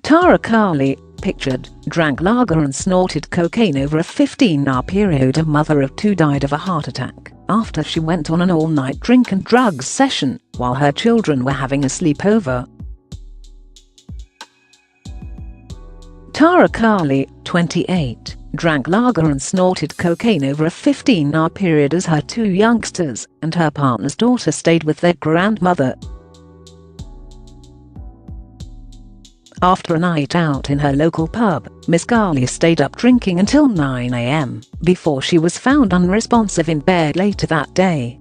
Tara Carley, pictured, drank lager and snorted cocaine over a 15-hour period. A mother of two died of a heart attack after she went on an all-night drink and drugs session while her children were having a sleepover. Tara Carley, 28, drank lager and snorted cocaine over a 15-hour period as her two youngsters and her partner's daughter stayed with their grandmother. After a night out in her local pub, Miss Carley stayed up drinking until 9 a.m. before she was found unresponsive in bed later that day.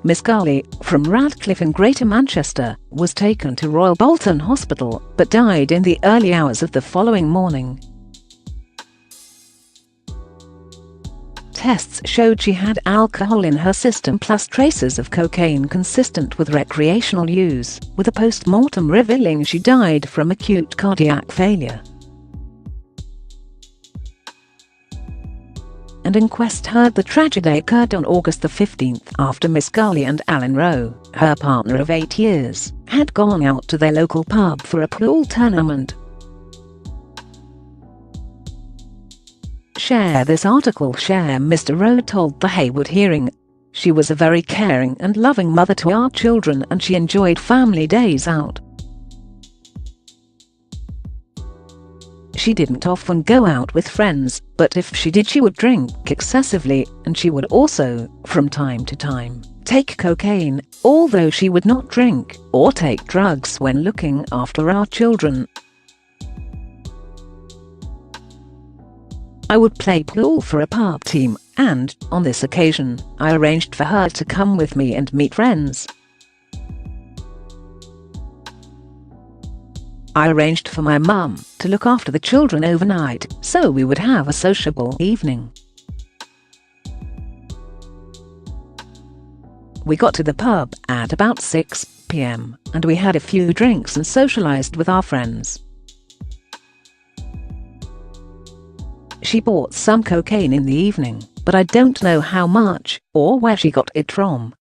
Miss Carley, from Radcliffe in Greater Manchester, was taken to Royal Bolton Hospital but died in the early hours of the following morning. Tests showed she had alcohol in her system plus traces of cocaine consistent with recreational use, with a post-mortem revealing she died from acute cardiac failure. An inquest heard the tragedy occurred on August the 15th after Miss Carley and Alan Rowe, her partner of 8 years, had gone out to their local pub for a pool tournament. Share this article. Share. Mr. Rowe told the Hayward hearing, "She was a very caring and loving mother to our children and she enjoyed family days out. She didn't often go out with friends, but if she did she would drink excessively, and she would also, from time to time, take cocaine, although she would not drink or take drugs when looking after our children. I would play pool for a pub team, and, on this occasion, I arranged for her to come with me and meet friends. I arranged for my mum to look after the children overnight, so we would have a sociable evening. We got to the pub at about 6 p.m, and we had a few drinks and socialized with our friends. She bought some cocaine in the evening, but I don't know how much or where she got it from."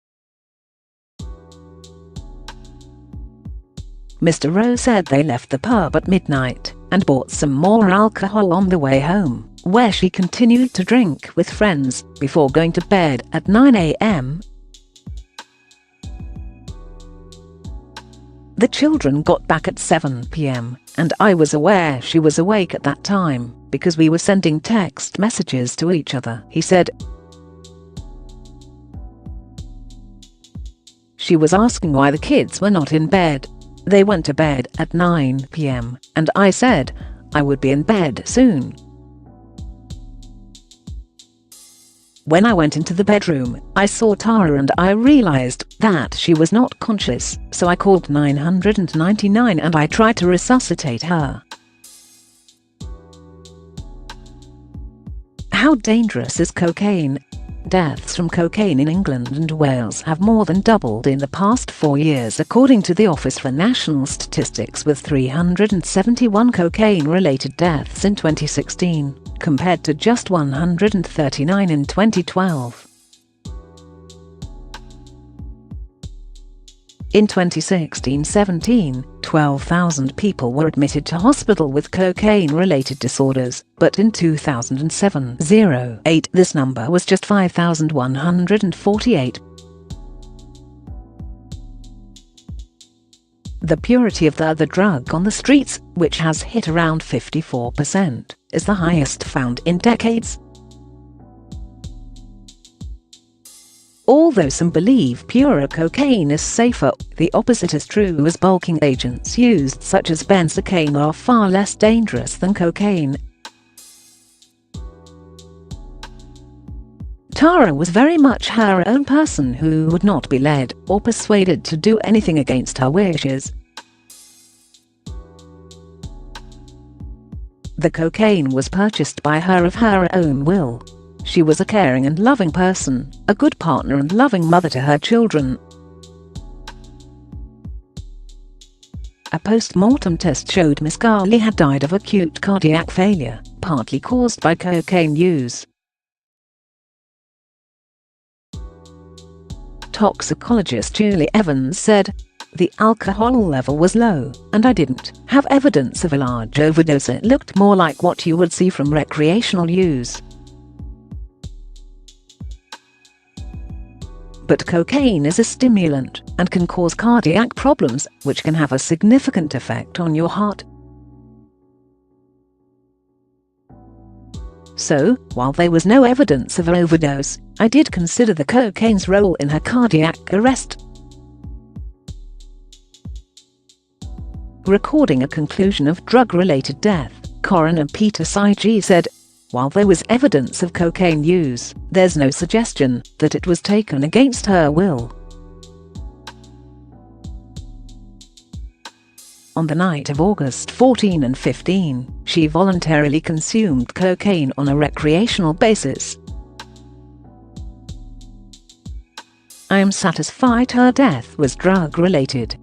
Mr. Rowe said they left the pub at midnight and bought some more alcohol on the way home, where she continued to drink with friends before going to bed at 9 a.m. The children got back at 7 p.m, and I was aware she was awake at that time because we were sending text messages to each other, he said. She was asking why the kids were not in bed. They went to bed at 9 p.m, and I said I would be in bed soon. When I went into the bedroom, I saw Tara and I realized that she was not conscious, so I called 999 and I tried to resuscitate her. How dangerous is cocaine? Deaths from cocaine in England and Wales have more than doubled in the past 4 years according to the Office for National Statistics, with 371 cocaine-related deaths in 2016, compared to just 139 in 2012. In 2016-17, 12,000 people were admitted to hospital with cocaine-related disorders, but in 2007-08 this number was just 5,148. The purity of the drug on the streets, which has hit around 54%, is the highest found in decades. Although some believe purer cocaine is safer, the opposite is true, as bulking agents used such as benzocaine are far less dangerous than cocaine. Tara was very much her own person who would not be led or persuaded to do anything against her wishes. The cocaine was purchased by her of her own will. She was a caring and loving person, a good partner and loving mother to her children. A post-mortem test showed Miss Carley had died of acute cardiac failure, partly caused by cocaine use. Toxicologist Julie Evans said, The alcohol level was low, and I didn't have evidence of a large overdose. It looked more like what you would see from recreational use. But cocaine is a stimulant and can cause cardiac problems, which can have a significant effect on your heart. So, while there was no evidence of an overdose, I did consider the cocaine's role in her cardiac arrest. Recording a conclusion of drug-related death, Coroner Peter Sige said, "While there was evidence of cocaine use, there's no suggestion that it was taken against her will." On the night of August 14 and 15, she voluntarily consumed cocaine on a recreational basis. "I am satisfied her death was drug-related,"